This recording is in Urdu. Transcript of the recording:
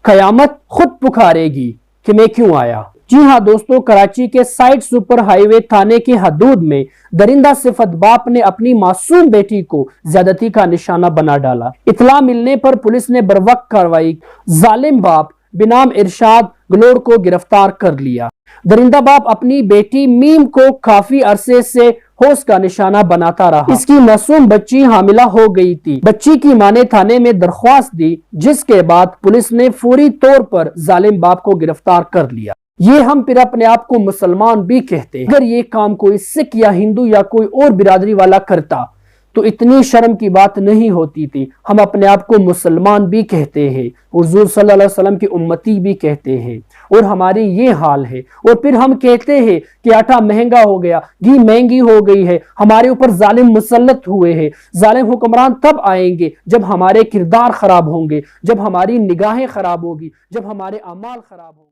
قیامت خود پکارے گی کہ میں کیوں آیا۔ جی ہاں دوستو، کراچی کے سائٹ سپر ہائی وے تھانے کی حدود میں درندہ صفت باپ نے اپنی معصوم بیٹی کو زیادتی کا نشانہ بنا ڈالا۔ اطلاع ملنے پر پولیس نے بروقت کارروائی، ظالم باپ بنام ارشاد گلوڑ کو گرفتار کر لیا۔ درندہ باپ اپنی بیٹی میم کو کافی عرصے سے ہوش کا نشانہ بناتا رہا۔ اس کی معصوم بچی حاملہ ہو گئی تھی۔ بچی کی ماں نے تھانے میں درخواست دی، جس کے بعد پولیس نے فوری طور پر ظالم باپ کو گرفتار کر لیا۔ یہ ہم پھر اپنے آپ کو مسلمان بھی کہتے ہیں۔ اگر یہ کام کوئی سکھ یا ہندو یا کوئی اور برادری والا کرتا تو اتنی شرم کی بات نہیں ہوتی تھی۔ ہم اپنے آپ کو مسلمان بھی کہتے ہیں، حضور صلی اللہ علیہ وسلم کی امتی بھی کہتے ہیں، اور ہماری یہ حال ہے۔ اور پھر ہم کہتے ہیں کہ آٹا مہنگا ہو گیا، گھی مہنگی ہو گئی ہے، ہمارے اوپر ظالم مسلط ہوئے ہیں۔ ظالم حکمران تب آئیں گے جب ہمارے کردار خراب ہوں گے، جب ہماری نگاہیں خراب ہوگی، جب ہمارے اعمال خراب ہوں گے۔